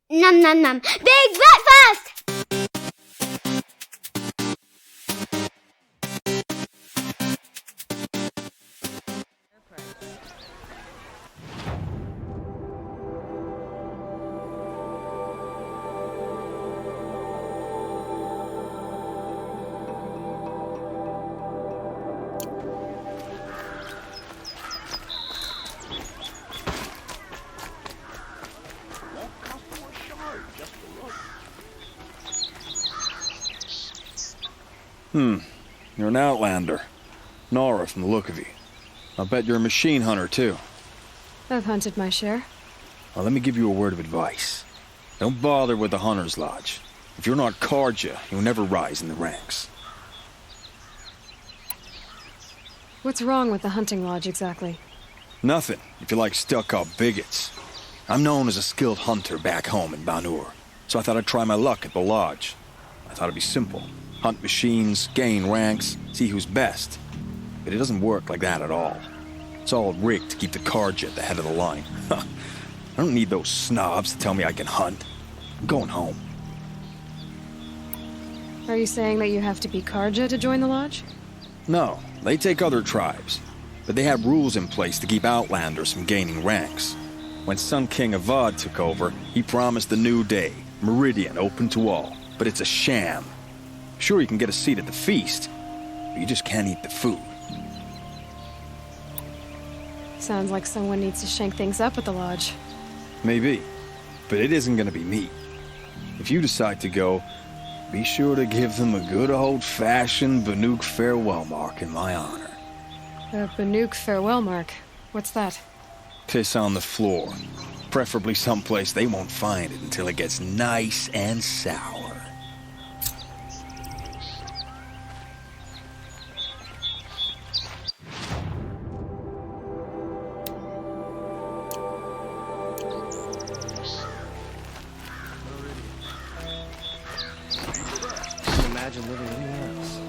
Nom nom nom. Big breakfast! You're an outlander. Nora from the look of you. I'll bet you're a machine hunter, too. I've hunted my share. Well, let me give you a word of advice. Don't bother with the Hunter's Lodge. If you're not Karja, you'll never rise in the ranks. What's wrong with the hunting lodge, exactly? Nothing, if you like stuck-up bigots. I'm known as a skilled hunter back home in Banur, so I thought I'd try my luck at the lodge. I thought it'd be simple. Hunt machines, gain ranks, see who's best. But it doesn't work like that at all. It's all rigged to keep the Karja at the head of the line. I don't need those snobs to tell me I can hunt. I'm going home. Are you saying that you have to be Karja to join the lodge? No, they take other tribes. But they have rules in place to keep outlanders from gaining ranks. When Sun King Avad took over, he promised a new day, Meridian open to all. But it's a sham. Sure, you can get a seat at the feast, but you just can't eat the food. Sounds like someone needs to shank things up at the lodge. Maybe, but it isn't gonna be me. If you decide to go, be sure to give them a good old-fashioned Banuk farewell mark in my honor. A Banuk farewell mark. What's that? Piss on the floor. Preferably someplace they won't find it until it gets nice and sour. Imagine living anywhere else.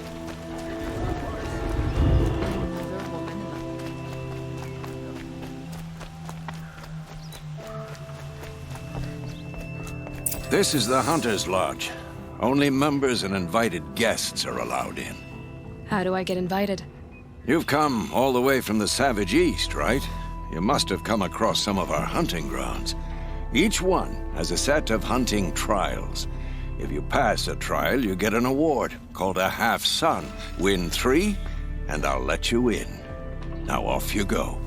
This is the Hunter's Lodge. Only members and invited guests are allowed in. How do I get invited? You've come all the way from the Savage East, right? You must have come across some of our hunting grounds. Each one has a set of hunting trials. If you pass a trial, you get an award called a half-sun. Win 3, and I'll let you in. Now off you go.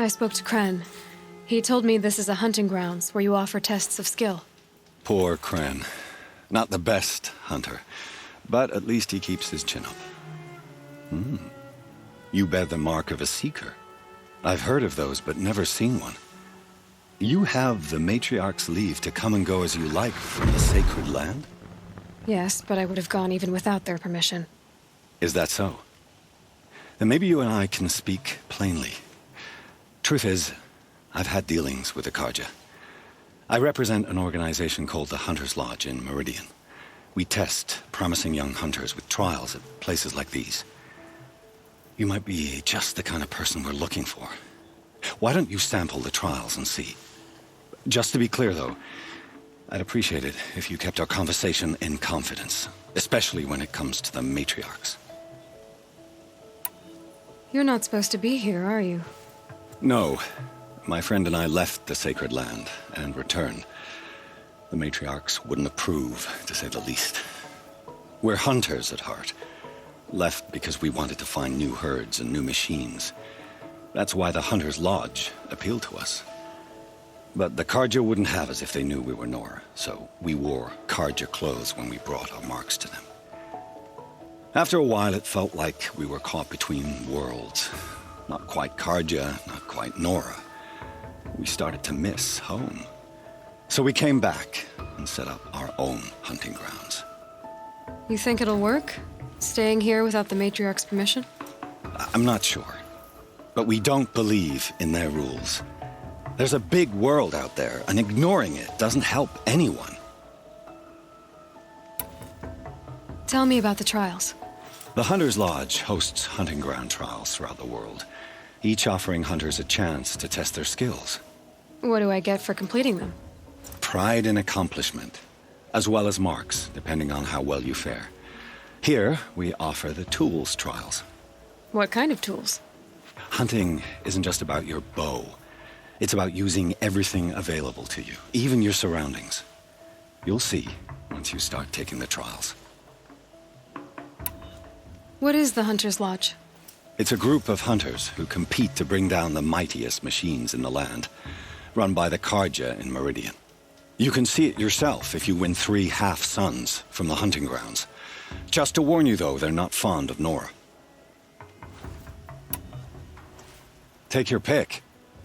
I spoke to Kren. He told me this is a hunting grounds where you offer tests of skill. Poor Kren. Not the best hunter, but at least he keeps his chin up. You bear the mark of a seeker. I've heard of those, but never seen one. You have the matriarch's leave to come and go as you like from the sacred land? Yes, but I would have gone even without their permission. Is that so? Then maybe you and I can speak plainly. Truth is, I've had dealings with the Karja. I represent an organization called the Hunter's Lodge in Meridian. We test promising young hunters with trials at places like these. You might be just the kind of person we're looking for. Why don't you sample the trials and see? Just to be clear, though, I'd appreciate it if you kept our conversation in confidence, especially when it comes to the matriarchs. You're not supposed to be here, are you? No. My friend and I left the sacred land and returned. The matriarchs wouldn't approve, to say the least. We're hunters at heart. Left because we wanted to find new herds and new machines. That's why the Hunter's Lodge appealed to us. But the Carja wouldn't have us if they knew we were Nora, so we wore Carja clothes when we brought our marks to them. After a while, it felt like we were caught between worlds. Not quite Carja, not quite Nora. We started to miss home. So we came back and set up our own hunting grounds. You think it'll work? Staying here without the matriarch's permission? I'm not sure. But we don't believe in their rules. There's a big world out there, and ignoring it doesn't help anyone. Tell me about the trials. The Hunter's Lodge hosts hunting ground trials throughout the world, each offering hunters a chance to test their skills. What do I get for completing them? Pride in accomplishment, as well as marks, depending on how well you fare. Here, we offer the tools trials. What kind of tools? Hunting isn't just about your bow. It's about using everything available to you, even your surroundings. You'll see once you start taking the trials. What is the Hunter's Lodge? It's a group of hunters who compete to bring down the mightiest machines in the land, run by the Carja in Meridian. You can see it yourself if you win 3 half-suns from the hunting grounds. Just to warn you, though, they're not fond of Nora. Take your pick.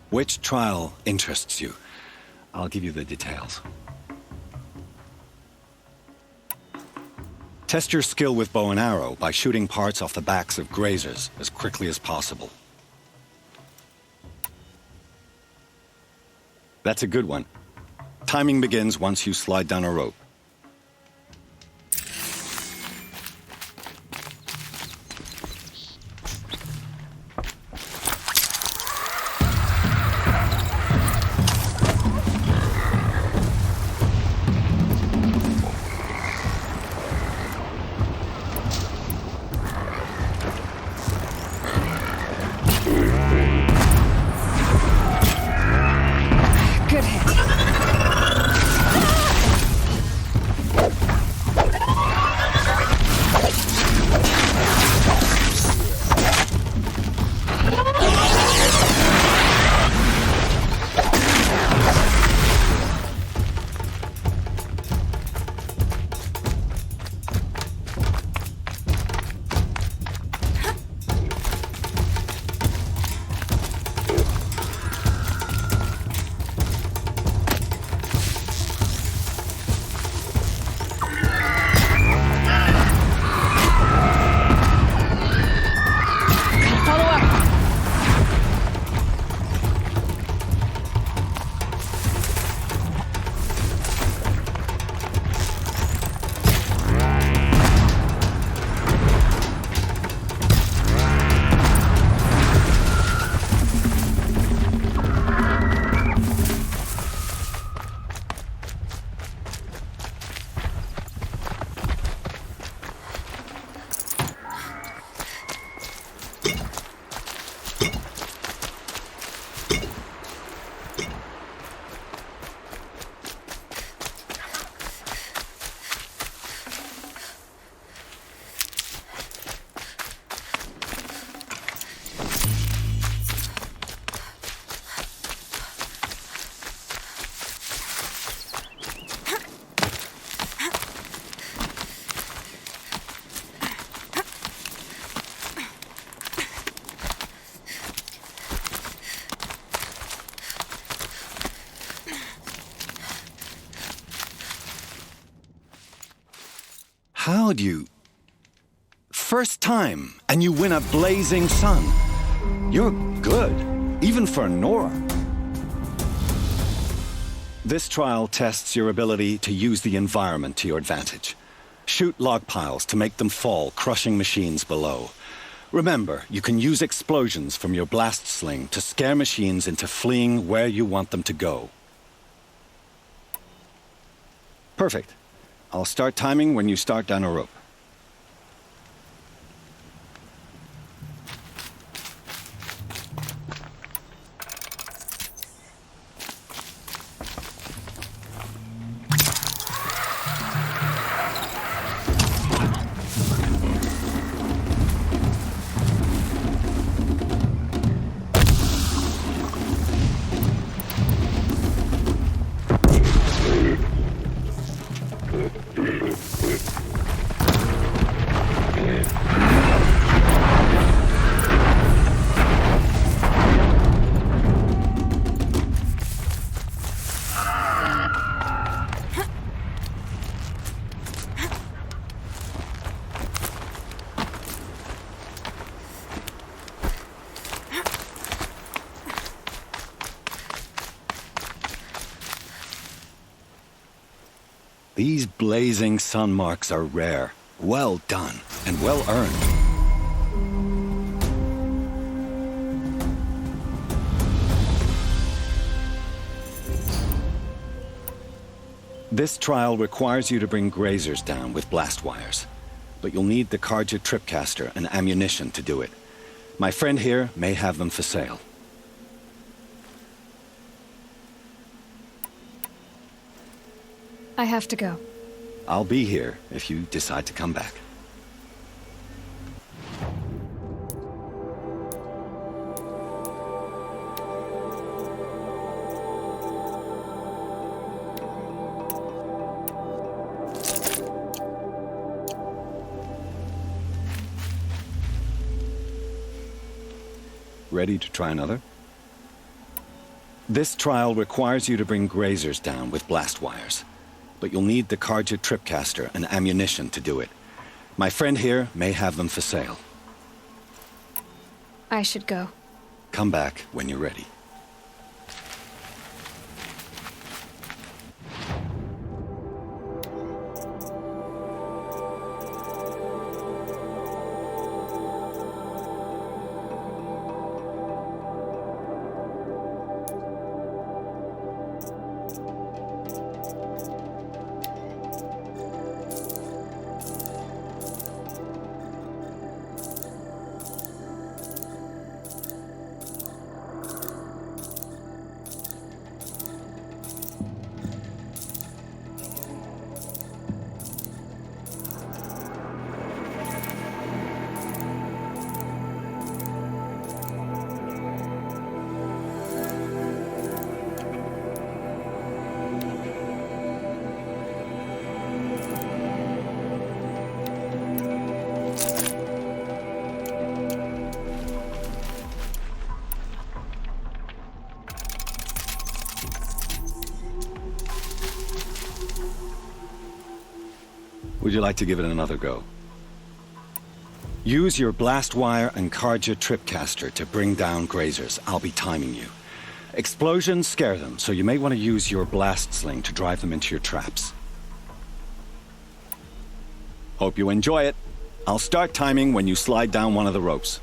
Which trial interests you? I'll give you the details. Test your skill with bow and arrow by shooting parts off the backs of grazers as quickly as possible. That's a good one. Timing begins once you slide down a rope. Good hit. How'd you... First time, and you win a blazing sun. You're good, even for Nora. This trial tests your ability to use the environment to your advantage. Shoot log piles to make them fall, crushing machines below. Remember, you can use explosions from your blast sling to scare machines into fleeing where you want them to go. Perfect. I'll start timing when you start down a rope. These blazing sun marks are rare, well done, and well earned. This trial requires you to bring grazers down with blast wires, but you'll need the Carja tripcaster and ammunition to do it. My friend here may have them for sale. I have to go. I'll be here if you decide to come back. Ready to try another? This trial requires you to bring grazers down with blast wires, but you'll need the Carja tripcaster and ammunition to do it. My friend here may have them for sale. I should go. Come back when you're ready. Would you like to give it another go? Use your blast wire and Carja tripcaster to bring down grazers. I'll be timing you. Explosions scare them, so you may want to use your blast sling to drive them into your traps. Hope you enjoy it. I'll start timing when you slide down one of the ropes.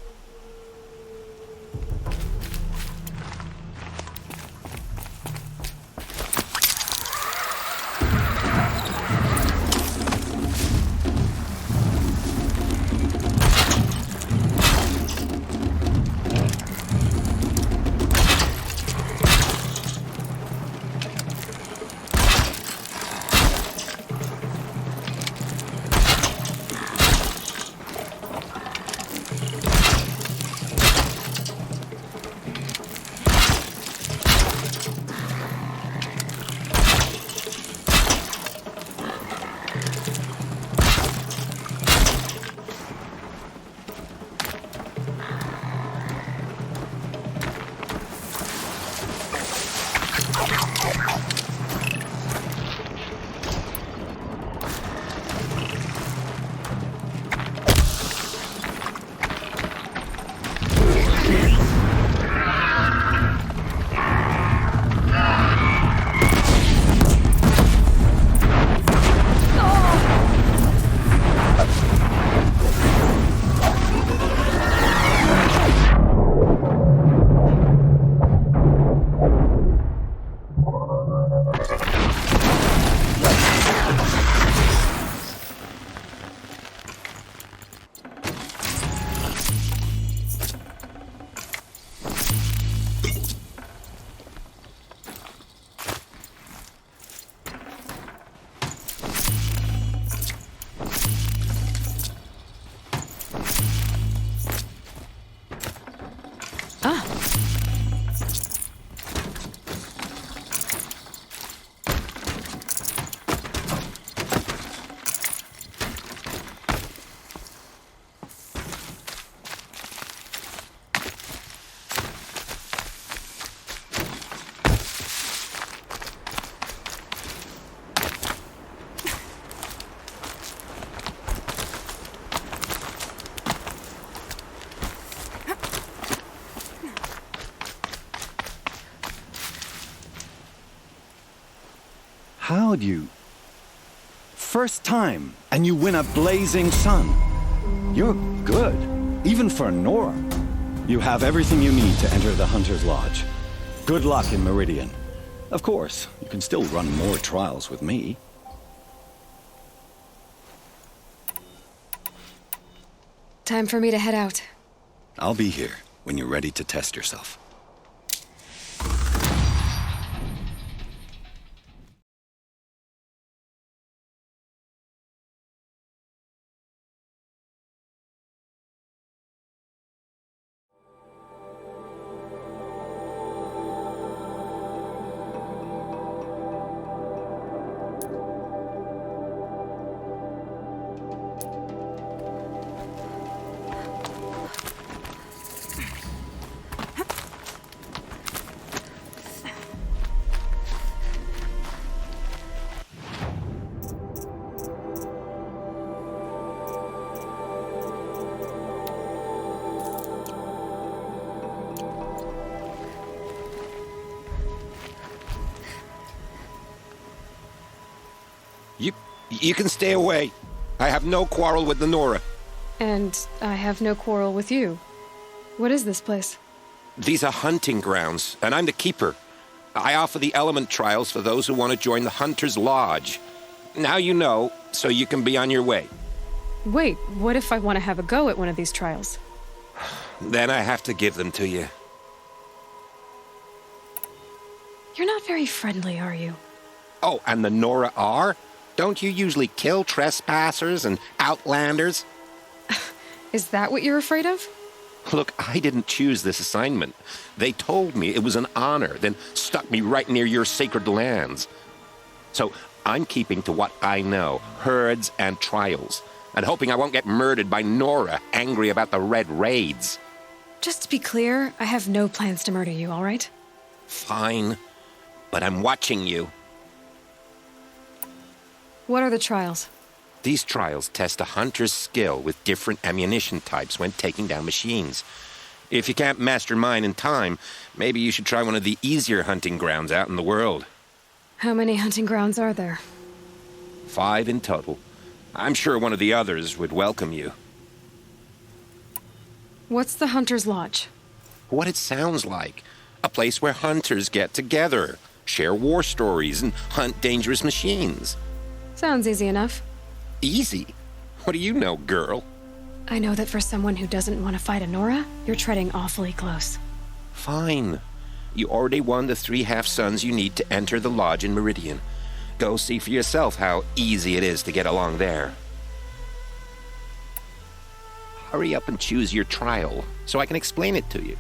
How'd you... First time, and you win a blazing sun. You're good, even for Nora. You have everything you need to enter the Hunter's Lodge. Good luck in Meridian. Of course, you can still run more trials with me. Time for me to head out. I'll be here when you're ready to test yourself. You can stay away. I have no quarrel with the Nora. And I have no quarrel with you. What is this place? These are hunting grounds, and I'm the keeper. I offer the element trials for those who want to join the Hunter's Lodge. Now you know, so you can be on your way. Wait, what if I want to have a go at one of these trials? Then I have to give them to you. You're not very friendly, are you? Oh, and the Nora are? Don't you usually kill trespassers and outlanders? Is that what you're afraid of? Look, I didn't choose this assignment. They told me it was an honor, then stuck me right near your sacred lands. So I'm keeping to what I know, herds and trials, and hoping I won't get murdered by Nora, angry about the Red Raids. Just to be clear, I have no plans to murder you, all right? Fine, but I'm watching you. What are the trials? These trials test a hunter's skill with different ammunition types when taking down machines. If you can't master mine in time, maybe you should try one of the easier hunting grounds out in the world. How many hunting grounds are there? 5 in total. I'm sure one of the others would welcome you. What's the Hunter's Lodge? What it sounds like. A place where hunters get together, share war stories, and hunt dangerous machines. Sounds easy enough. Easy? What do you know, girl? I know that for someone who doesn't want to fight a Nora, you're treading awfully close. Fine. You already won the 3 half-suns you need to enter the lodge in Meridian. Go see for yourself how easy it is to get along there. Hurry up and choose your trial, so I can explain it to you.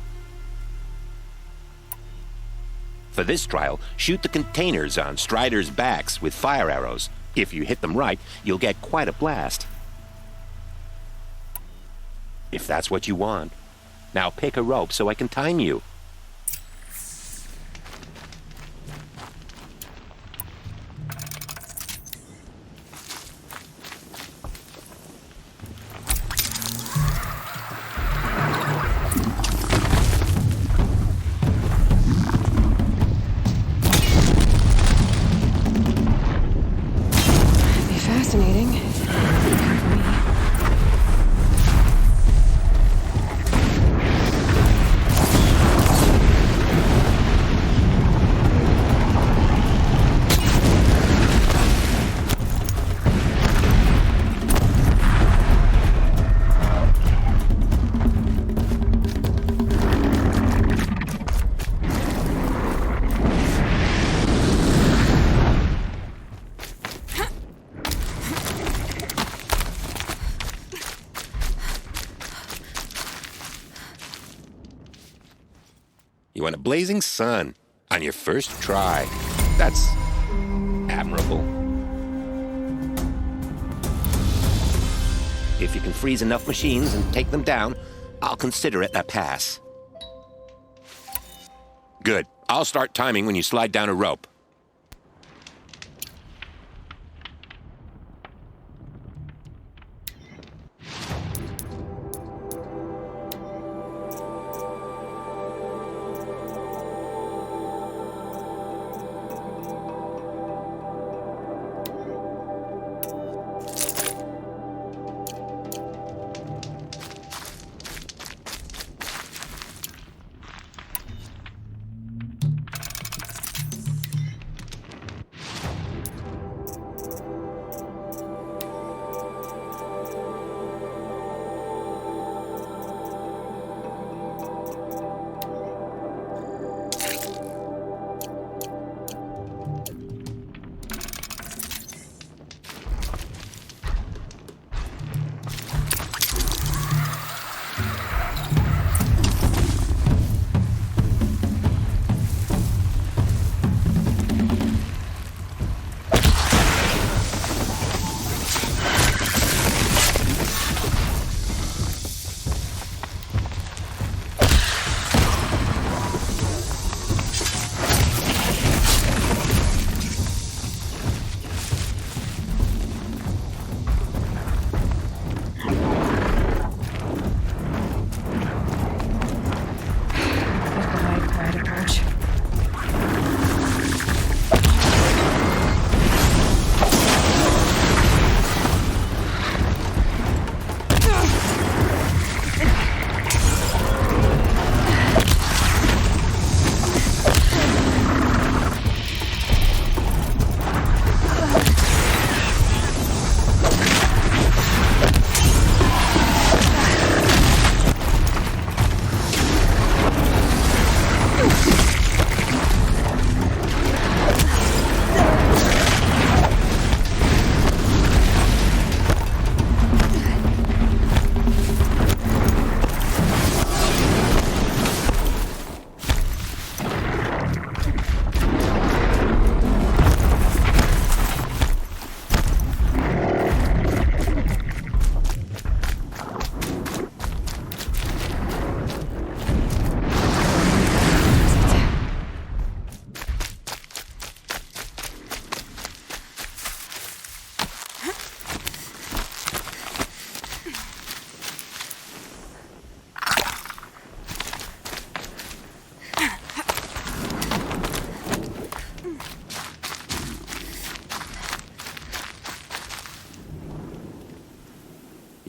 For this trial, shoot the containers on Striders' backs with fire arrows. If you hit them right, you'll get quite a blast. If that's what you want. Now pick a rope so I can time you. Fascinating. You won a blazing sun on your first try. That's admirable. If you can freeze enough machines and take them down, I'll consider it a pass. Good. I'll start timing when you slide down a rope.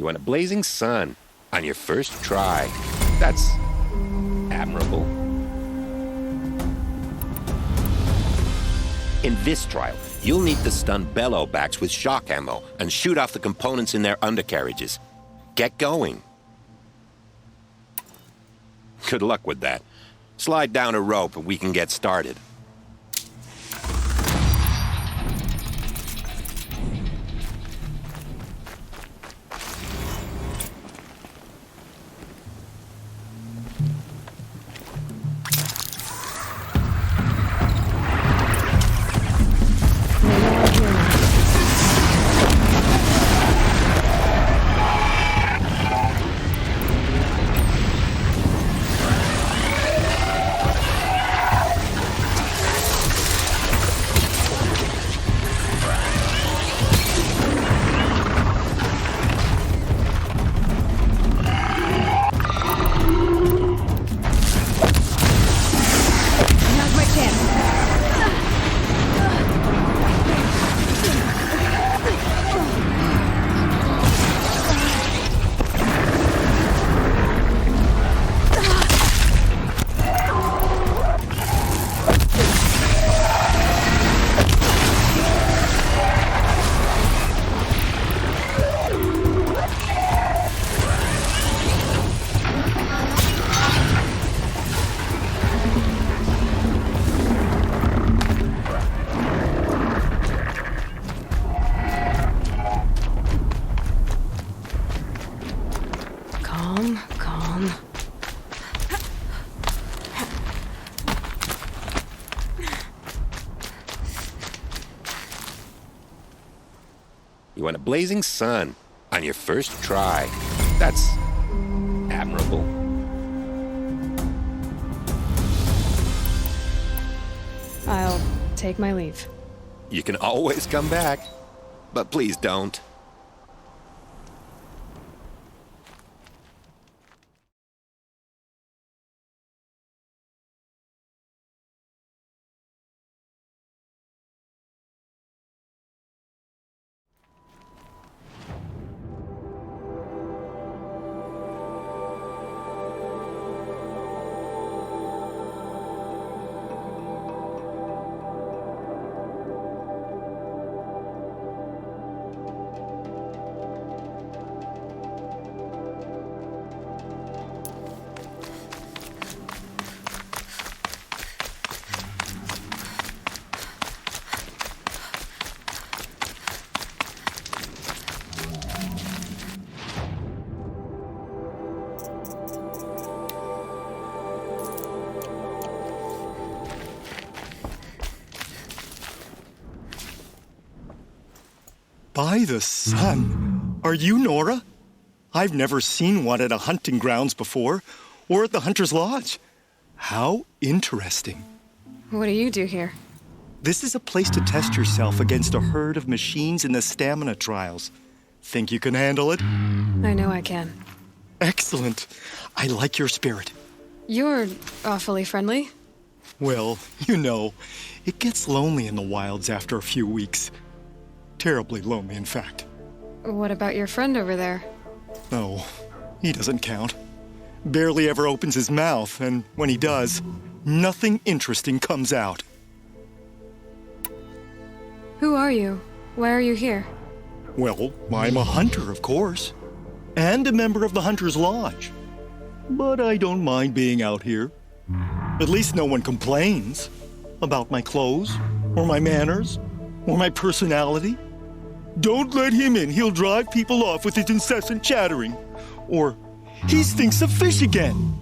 You want a blazing sun on your first try. That's admirable. In this trial, you'll need to stun bellow backs with shock ammo and shoot off the components in their undercarriages. Get going. Good luck with that. Slide down a rope and we can get started. Calm. You want a blazing sun on your first try. That's admirable. I'll take my leave. You can always come back, but please don't. By the sun! Are you Nora? I've never seen one at a hunting grounds before, or at the Hunter's Lodge. How interesting. What do you do here? This is a place to test yourself against a herd of machines in the stamina trials. Think you can handle it? I know I can. Excellent. I like your spirit. You're awfully friendly. Well, you know, it gets lonely in the wilds after a few weeks. Terribly lonely, in fact. What about your friend over there? Oh, he doesn't count. Barely ever opens his mouth, and when he does, nothing interesting comes out. Who are you? Why are you here? Well, I'm a hunter, of course, and a member of the Hunter's Lodge. But I don't mind being out here. At least no one complains about my clothes, or my manners, or my personality. Don't let him in, he'll drive people off with his incessant chattering. Or, he stinks of fish again.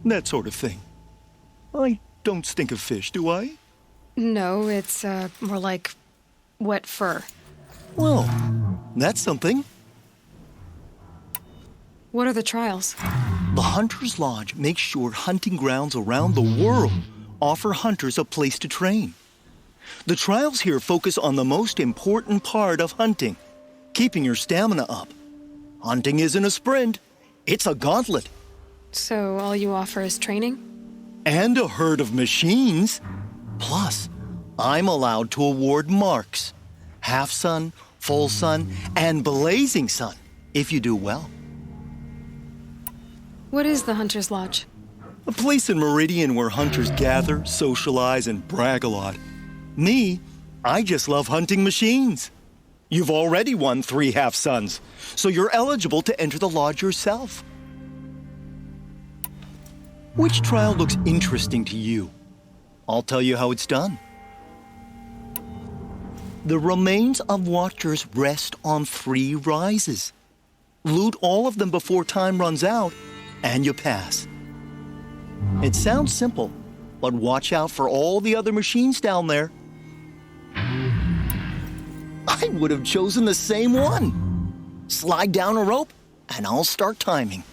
That sort of thing. I don't stink of fish, do I? No, it's more like wet fur. Well, that's something. What are the trials? The Hunter's Lodge makes sure hunting grounds around the world offer hunters a place to train. The trials here focus on the most important part of hunting, keeping your stamina up. Hunting isn't a sprint, it's a gauntlet. So all you offer is training? And a herd of machines. Plus, I'm allowed to award marks. Half sun, full sun, and blazing sun. if you do well. What is the Hunter's Lodge? A place in Meridian where hunters gather, socialize, and brag a lot. Me, I just love hunting machines. You've already won 3 half-suns, so you're eligible to enter the lodge yourself. Which trial looks interesting to you? I'll tell you how it's done. The remains of Watchers rest on 3 rises. Loot all of them before time runs out, and you pass. It sounds simple, but watch out for all the other machines down there. I would have chosen the same one. Slide down a rope, and I'll start timing.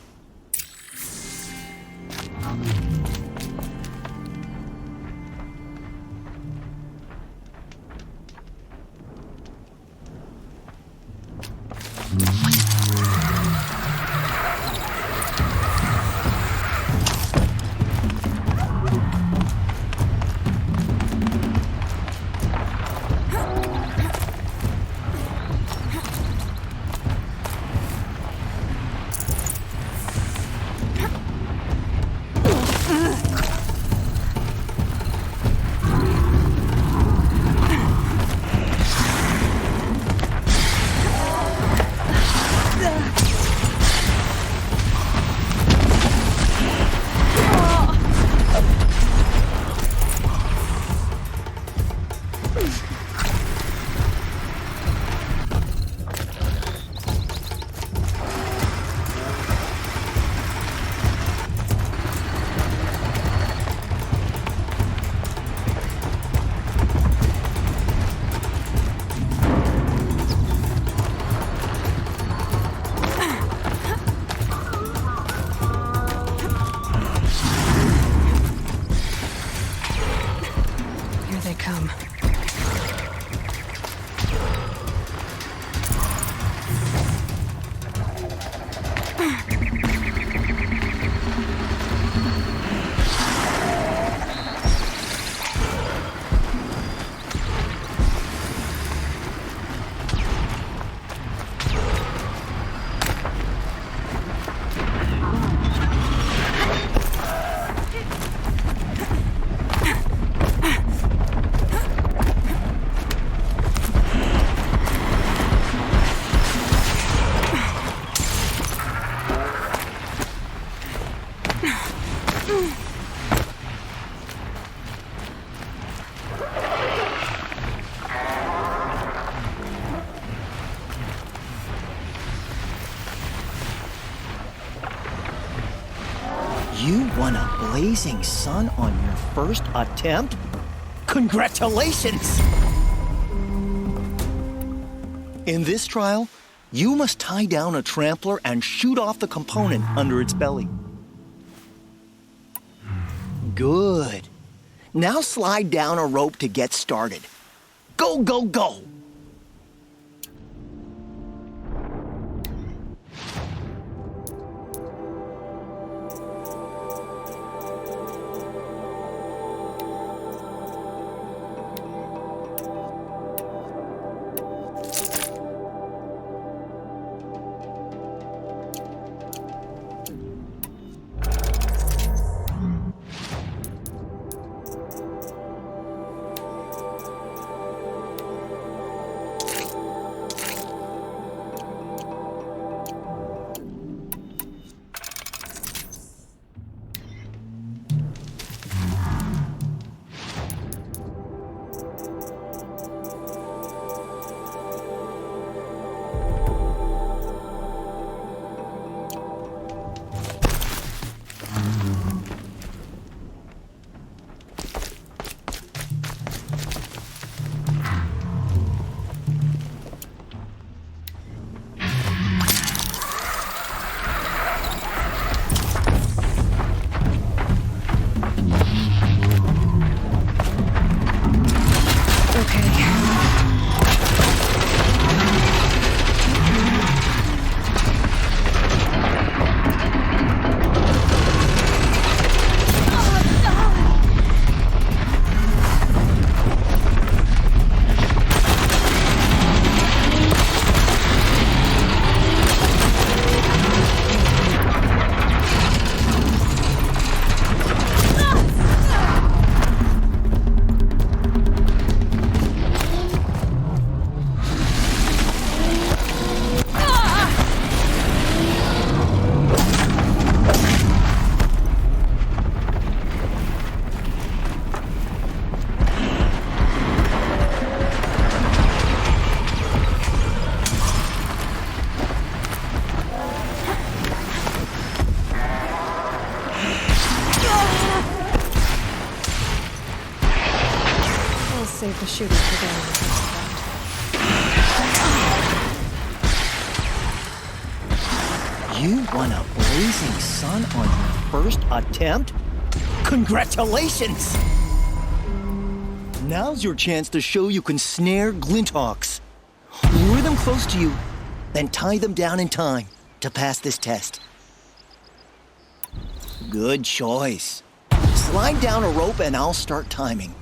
You won a blazing sun on your first attempt? Congratulations! In this trial, you must tie down a trampler and shoot off the component under its belly. Good. Now slide down a rope to get started. Go, go, go! save the shooting for getting the first round. You won a blazing sun on your first attempt? Congratulations! Now's your chance to show you can snare Glinthawks. Lure them close to you, then tie them down in time to pass this test. Good choice. Slide down a rope and I'll start timing.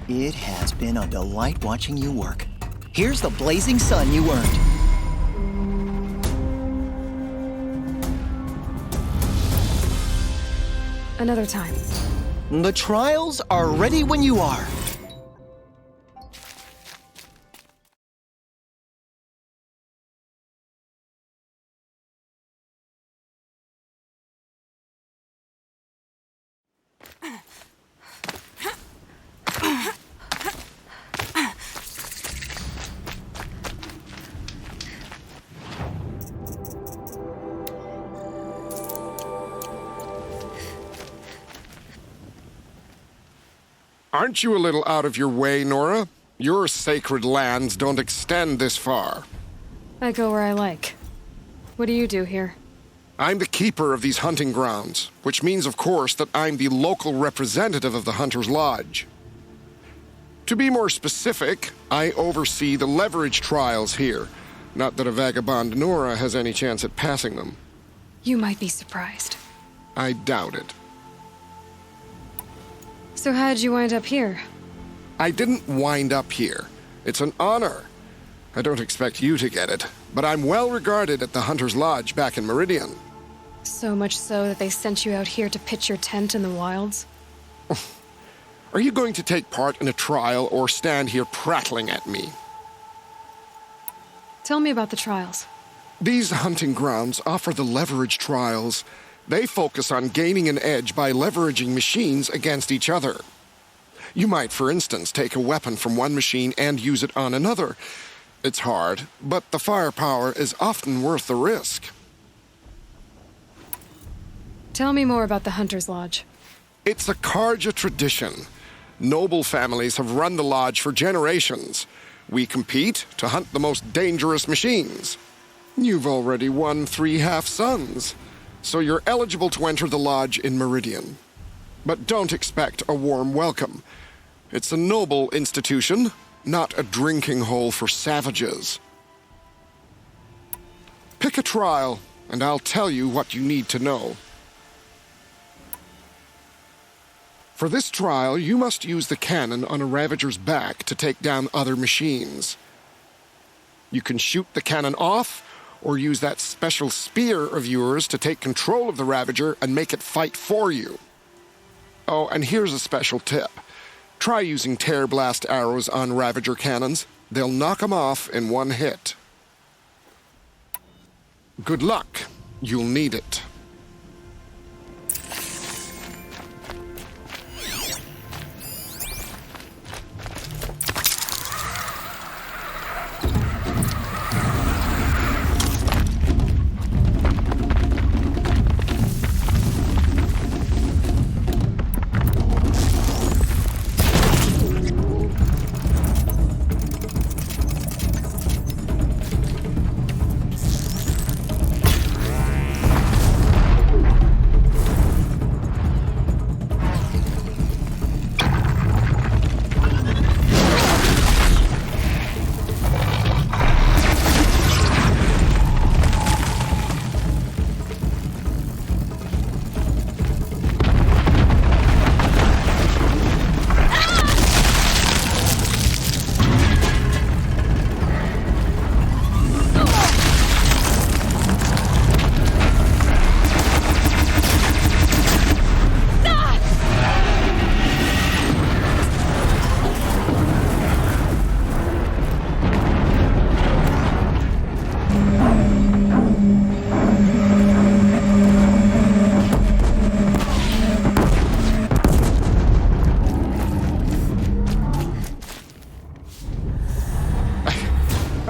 It has been a delight watching you work. Here's the blazing sun you earned. Another time. The trials are ready when you are. Aren't you a little out of your way, Nora? Your sacred lands don't extend this far. I go where I like. What do you do here? I'm the keeper of these hunting grounds, which means, of course, that I'm the local representative of the Hunter's Lodge. To be more specific, I oversee the leverage trials here. Not that a vagabond Nora has any chance at passing them. You might be surprised. I doubt it. So how'd you wind up here? I didn't wind up here. It's an honor. I don't expect you to get it, but I'm well regarded at the Hunter's Lodge back in Meridian. So much so that they sent you out here to pitch your tent in the wilds? Are you going to take part in a trial or stand here prattling at me? Tell me about the trials. These hunting grounds offer the leverage trials. They focus on gaining an edge by leveraging machines against each other. You might, for instance, take a weapon from one machine and use it on another. It's hard, but the firepower is often worth the risk. Tell me more about the Hunter's Lodge. It's a Carja tradition. Noble families have run the lodge for generations. We compete to hunt the most dangerous machines. You've already won 3 half-suns, so you're eligible to enter the lodge in Meridian. But don't expect a warm welcome. It's a noble institution, not a drinking hole for savages. Pick a trial, and I'll tell you what you need to know. For this trial, you must use the cannon on a Ravager's back to take down other machines. You can shoot the cannon off, or use that special spear of yours to take control of the Ravager and make it fight for you. Oh, and here's a special tip. Try using tear blast arrows on Ravager cannons. They'll knock them off in one hit. Good luck. You'll need it.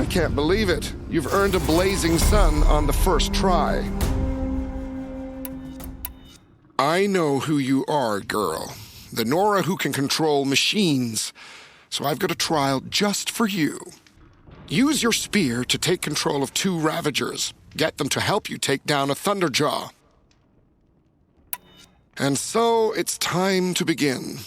Can't believe it. You've earned a blazing sun on the first try. I know who you are, girl. The Nora who can control machines. So I've got a trial just for you. Use your spear to take control of 2 Ravagers. Get them to help you take down a Thunderjaw. And so it's time to begin.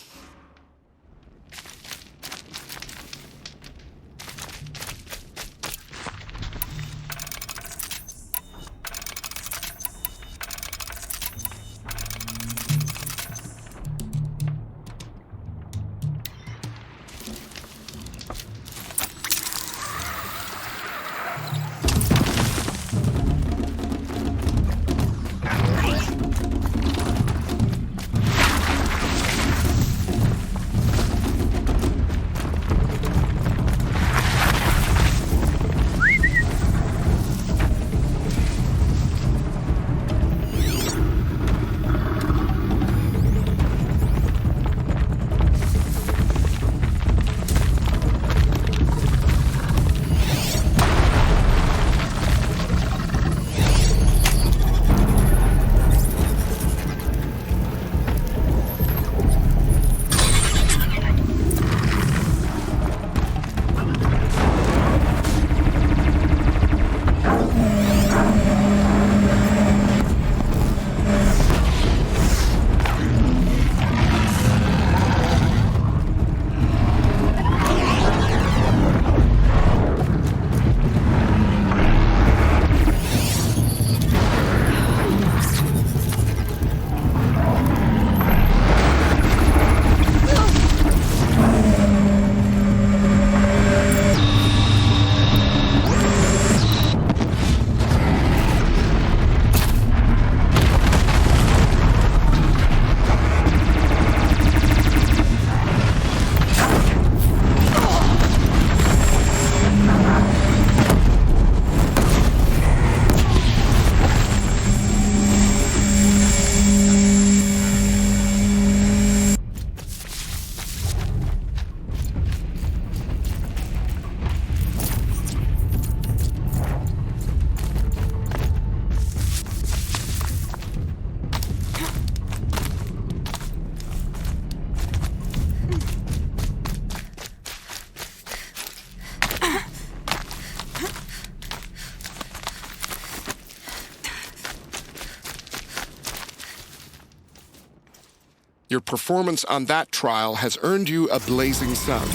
your performance on that trial has earned you a blazing sun.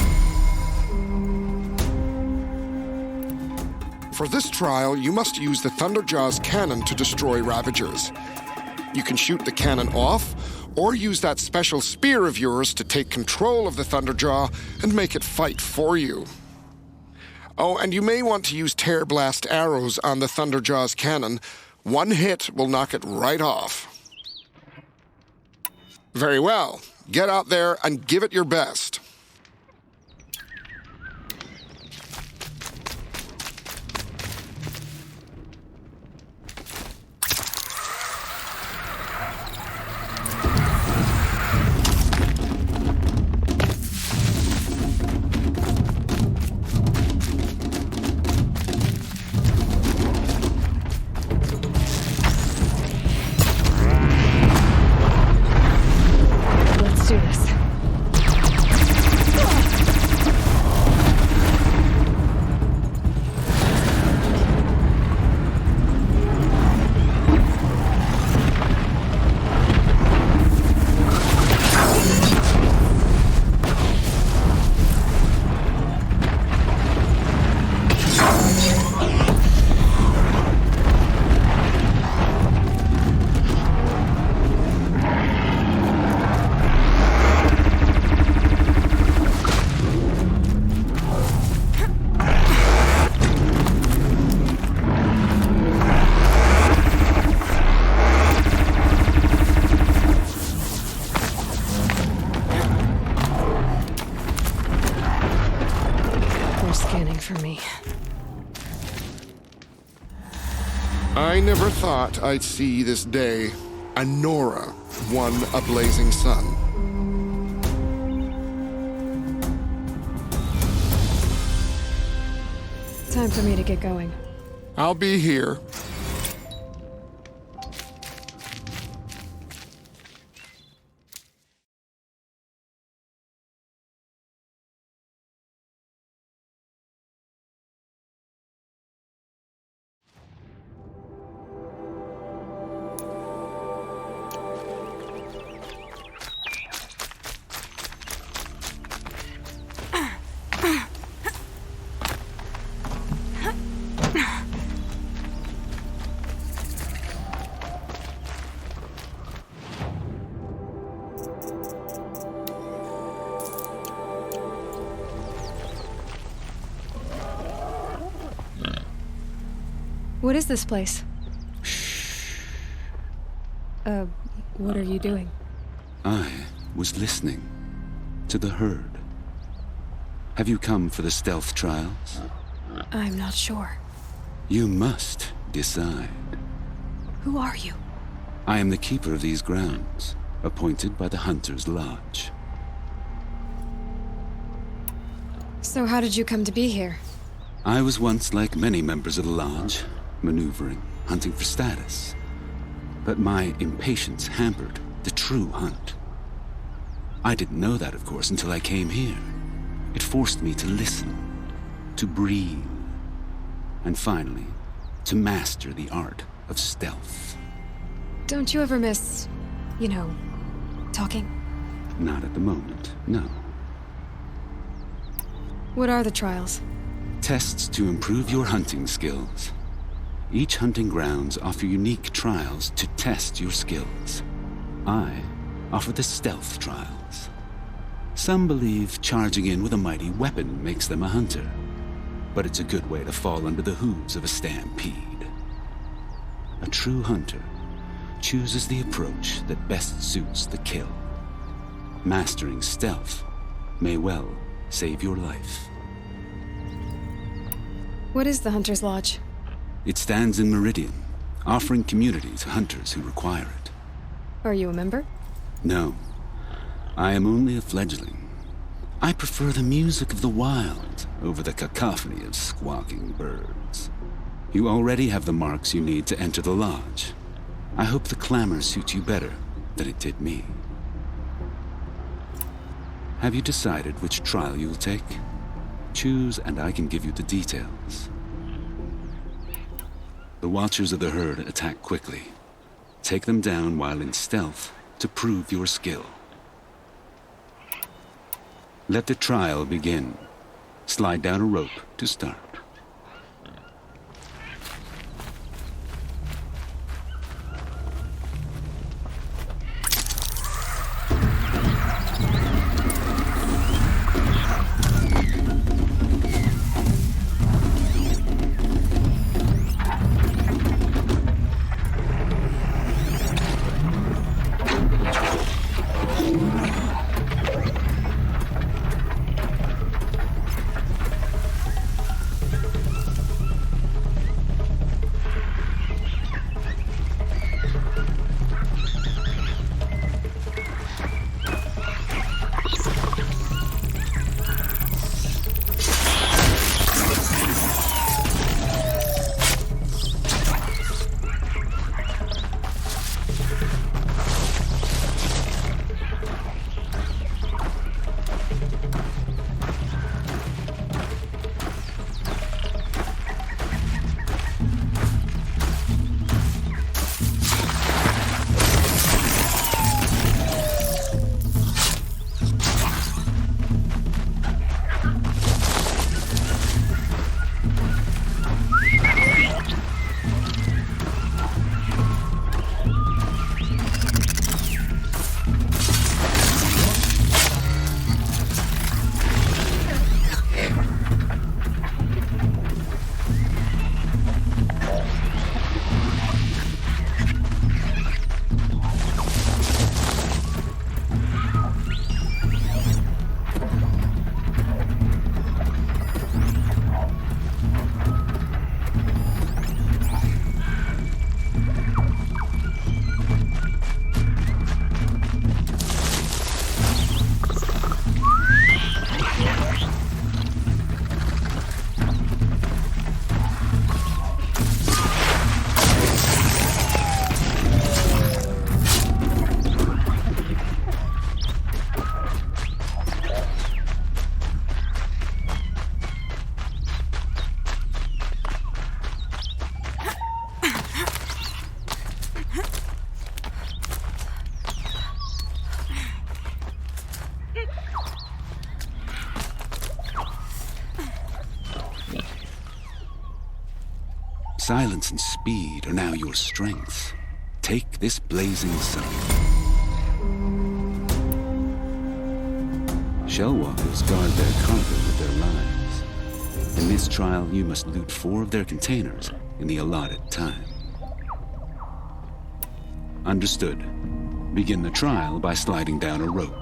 For this trial, you must use the Thunderjaw's cannon to destroy Ravagers. You can shoot the cannon off, or use that special spear of yours to take control of the Thunderjaw and make it fight for you. Oh, and you may want to use tear blast arrows on the Thunderjaw's cannon. One hit will knock it right off. Very well. Get out there and give it your best. Let's do this. They're scanning for me. I never thought I'd see this day. And Nora won a blazing sun. Time for me to get going. I'll be here. What is this place? What are you doing? I was listening to the herd. Have you come for the stealth trials? I'm not sure. You must decide. Who are you? I am the keeper of these grounds, appointed by the Hunter's Lodge. So how did you come to be here? I was once like many members of the Lodge, maneuvering, hunting for status. But my impatience hampered the true hunt. I didn't know that, of course, until I came here. It forced me to listen, to breathe, and finally, to master the art of stealth. Don't you ever miss, talking? Not at the moment, no. What are the trials? Tests to improve your hunting skills. Each hunting grounds offer unique trials to test your skills. I offer the stealth trials. Some believe charging in with a mighty weapon makes them a hunter, but it's a good way to fall under the hooves of a stampede. A true hunter chooses the approach that best suits the kill. Mastering stealth may well save your life. What is the Hunter's Lodge? It stands in Meridian, offering community to hunters who require it. Are you a member? No, I am only a fledgling. I prefer the music of the wild over the cacophony of squawking birds. You already have the marks you need to enter the lodge. I hope the clamor suits you better than it did me. Have you decided which trial you'll take? Choose and I can give you the details. The Watchers of the Herd attack quickly. Take them down while in stealth to prove your skill. Let the trial begin. Slide down a rope to start. Silence and speed are now your strengths. Take this blazing sun. Shellwalkers guard their cargo with their lives. In this trial, you must loot 4 of their containers in the allotted time. Understood. Begin the trial by sliding down a rope.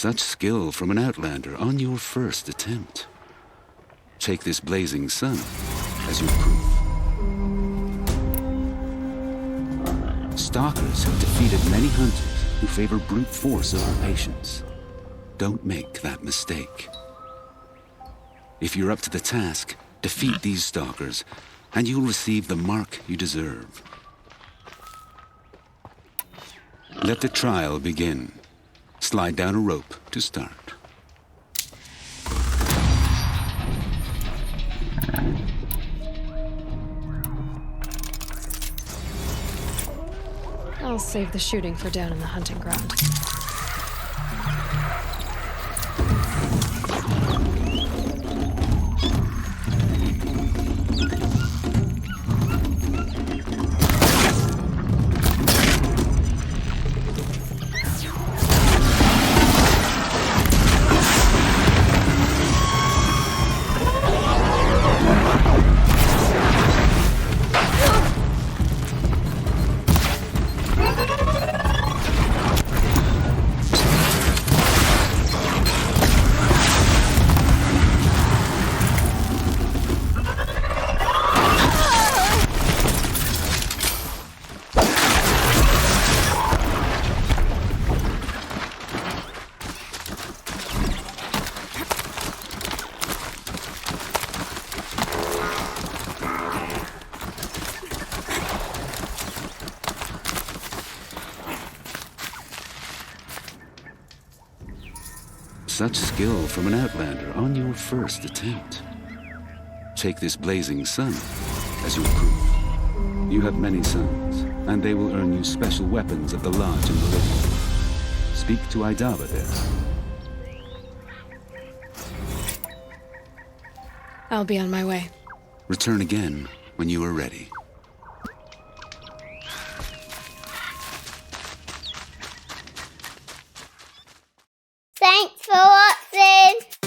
Such skill from an outlander on your first attempt. Take this blazing sun as your proof. Stalkers have defeated many hunters who favor brute force over patience. Don't make that mistake. If you're up to the task, defeat these stalkers, and you'll receive the mark you deserve. Let the trial begin. Slide down a rope to start. I'll save the shooting for down in the hunting ground. Such skill from an outlander on your first attempt. Take this blazing sun as your proof. You have many sons, and they will earn you special weapons of the Lodge in Valleymeet. Speak to Idava there. I'll be on my way. Return again when you are ready. Thanks for watching.